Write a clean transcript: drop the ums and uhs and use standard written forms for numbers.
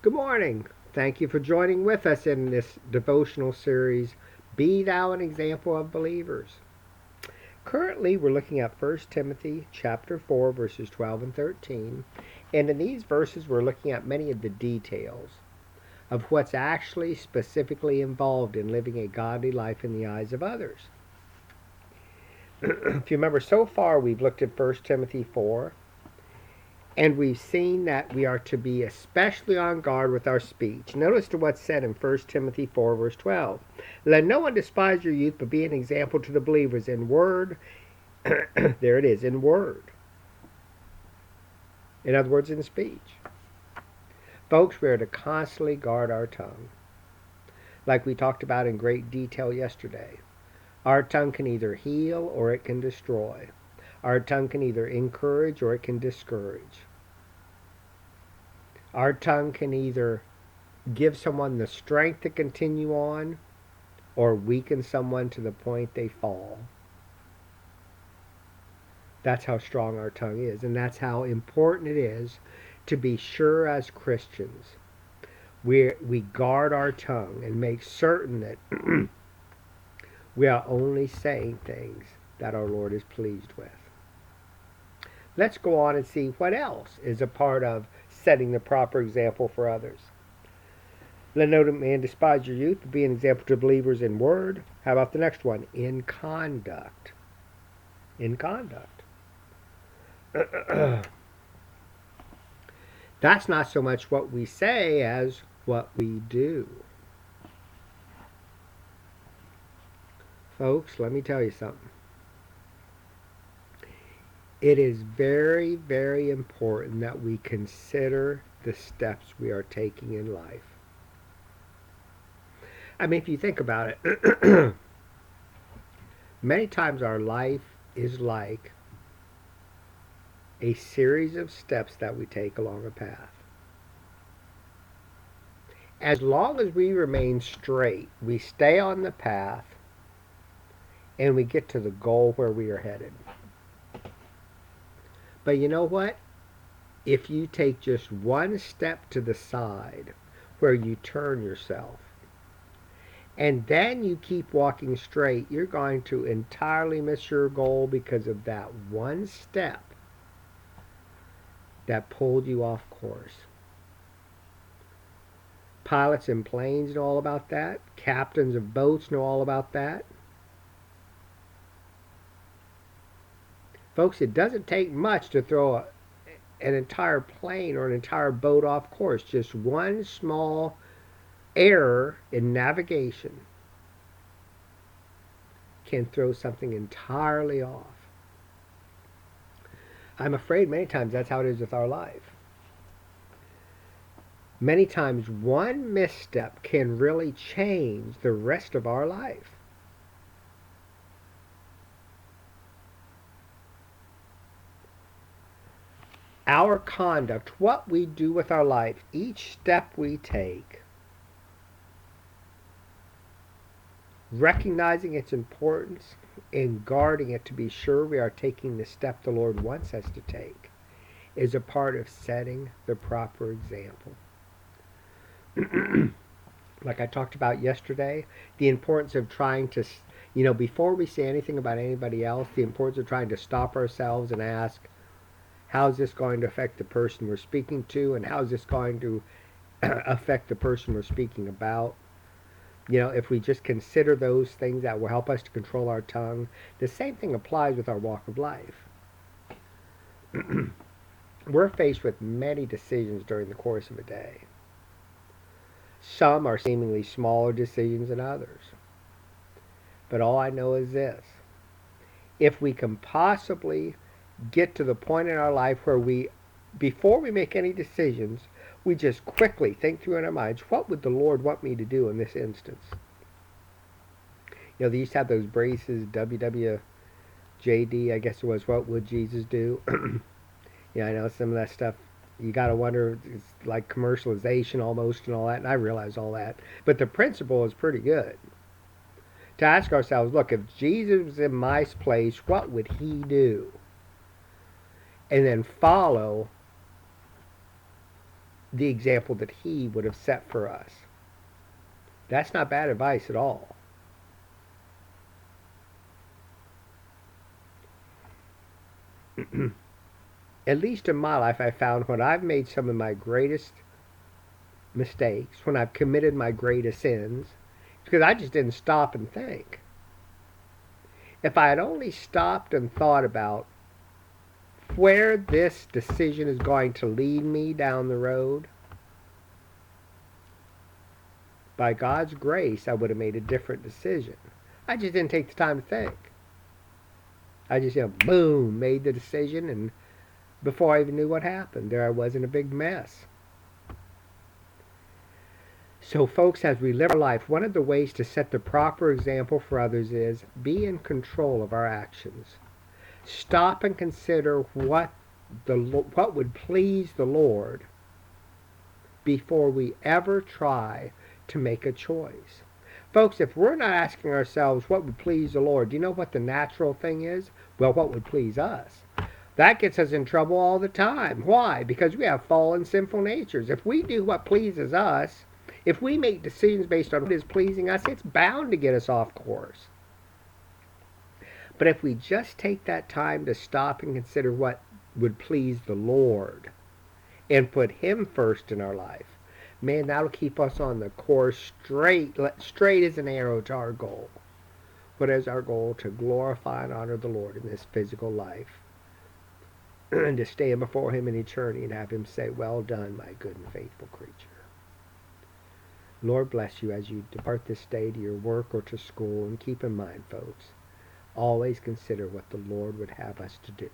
Good morning. Thank you for joining with us in this devotional series, Be Thou an Example of Believers. Currently, we're looking at 1 Timothy chapter 4, verses 12 and 13. And in these verses, we're looking at many of the details of what's actually specifically involved in living a godly life in the eyes of others. If you remember, so far we've looked at 1 Timothy 4, and we've seen that we are to be especially on guard with our speech. Notice to what's said in 1 Timothy 4, verse 12. Let no one despise your youth, but be an example to the believers in word. There it is, in word. In other words, in speech. Folks, we are to constantly guard our tongue. Like we talked about in great detail yesterday. Our tongue can either heal or it can destroy. Our tongue can either encourage or it can discourage. Our tongue can either give someone the strength to continue on or weaken someone to the point they fall. That's how strong our tongue is, and that's how important it is to be sure as Christians we guard our tongue and make certain that we are only saying things that our Lord is pleased with. Let's go on and see what else is a part of setting the proper example for others. Let no man despise your youth, but be an example to believers in word. How about the next one? In conduct. In conduct. That's not so much what we say as what we do. Folks, let me tell you something. It is very, very important that we consider the steps we are taking in life. I mean, if you think about it, many times our life is like a series of steps that we take along a path. As long as we remain straight, we stay on the path, and we get to the goal where we are headed. But you know what? If you take just one step to the side where you turn yourself, and then you keep walking straight, you're going to entirely miss your goal because of that one step that pulled you off course. Pilots in planes know all about that. Captains of boats know all about that. Folks, it doesn't take much to throw an entire plane or an entire boat off course. Just one small error in navigation can throw something entirely off. I'm afraid many times that's how it is with our life. Many times one misstep can really change the rest of our life. Our conduct, what we do with our life, each step we take, recognizing its importance and guarding it to be sure we are taking the step the Lord wants us to take, is a part of setting the proper example. Like I talked about yesterday, the importance of trying to, before we say anything about anybody else, the importance of trying to stop ourselves and ask, how is this going to affect the person we're speaking to, and how is this going to affect the person we're speaking about? If we just consider those things, that will help us to control our tongue. The same thing applies with our walk of life. We're faced with many decisions during the course of a day. Some are seemingly smaller decisions than others. But all I know is this. If we can possibly get to the point in our life where before we make any decisions, we just quickly think through in our minds, what would the Lord want me to do in this instance? They used to have those braces, WWJD, I guess it was, what would Jesus do? I know some of that stuff, you got to wonder, it's like commercialization almost and all that, and I realize all that. But the principle is pretty good. To ask ourselves, look, if Jesus was in my place, what would he do? And then follow the example that he would have set for us. That's not bad advice at all. At least in my life, I found when I've made some of my greatest mistakes, when I've committed my greatest sins, because I just didn't stop and think. If I had only stopped and thought about where this decision is going to lead me down the road, by God's grace, I would have made a different decision. I just didn't take the time to think. I just, boom, made the decision, and before I even knew what happened, there I was in a big mess. So, folks, as we live our life, one of the ways to set the proper example for others is be in control of our actions. Stop and consider what would please the Lord before we ever try to make a choice. Folks, if we're not asking ourselves what would please the Lord, do you know what the natural thing is? Well, what would please us? That gets us in trouble all the time. Why? Because we have fallen, sinful natures. If we do what pleases us, if we make decisions based on what is pleasing us, it's bound to get us off course. But if we just take that time to stop and consider what would please the Lord and put Him first in our life, man, that'll keep us on the course straight as an arrow to our goal. What is our goal? To glorify and honor the Lord in this physical life. And to stand before Him in eternity and have Him say, "Well done, my good and faithful creature." Lord bless you as you depart this day to your work or to school. And keep in mind, folks, always consider what the Lord would have us to do.